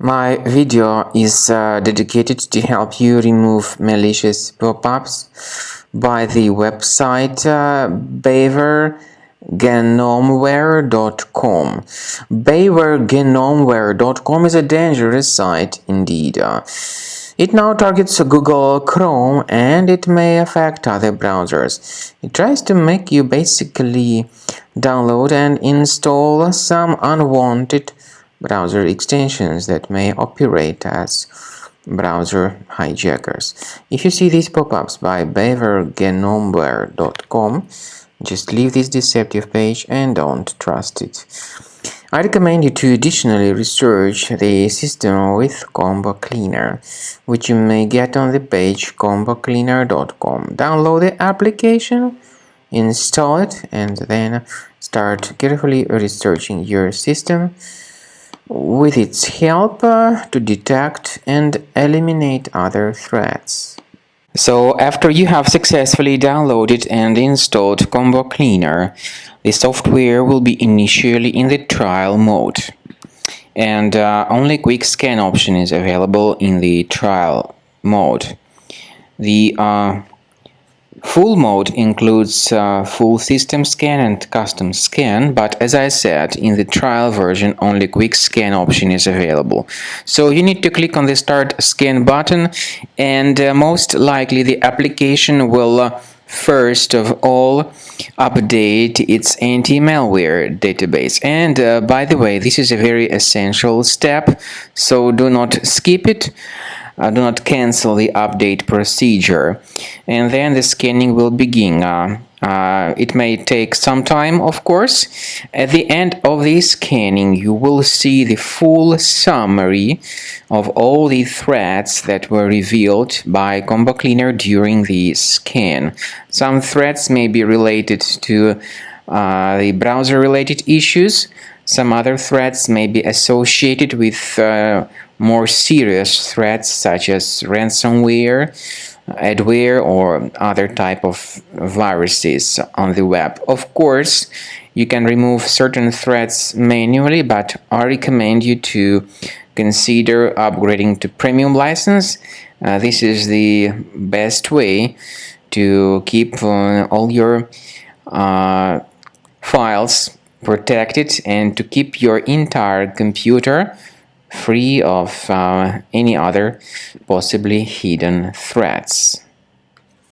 My video is dedicated to help you remove malicious pop-ups by the website beavergenomeware.com. Beavergenomeware.com is a dangerous site indeed. It now targets Google Chrome and it may affect other browsers. It tries to make you basically download and install some unwanted browser extensions that may operate as browser hijackers. If you see these pop-ups by beavergenomeware.com, just leave this deceptive page and don't trust it. I recommend you to additionally research the system with Combo Cleaner, which you may get on the page combocleaner.com. Download the application, install it, and then start carefully researching your system with its help to detect and eliminate other threats. So after you have successfully downloaded and installed Combo Cleaner, the software will be initially in the trial mode, and only quick scan option is available in the trial mode. The full mode includes full system scan and custom scan, but as I said, in the trial version only quick scan option is available. So you need to click on the start scan button, and most likely the application will first of all update its anti-malware database. And by the way, this is a very essential step, so do not skip it. Do not cancel the update procedure, and then the scanning will begin. It may take some time, of course. At the end of the scanning, you will see the full summary of all the threats that were revealed by Combo Cleaner during the scan. Some threats may be related to the browser-related issues. Some other threats may be associated with more serious threats such as ransomware, adware, or other type of viruses on the web. Of course, you can remove certain threats manually, but I recommend you to consider upgrading to premium license. This is the best way to keep all your files protected and to keep your entire computer free of any other possibly hidden threats.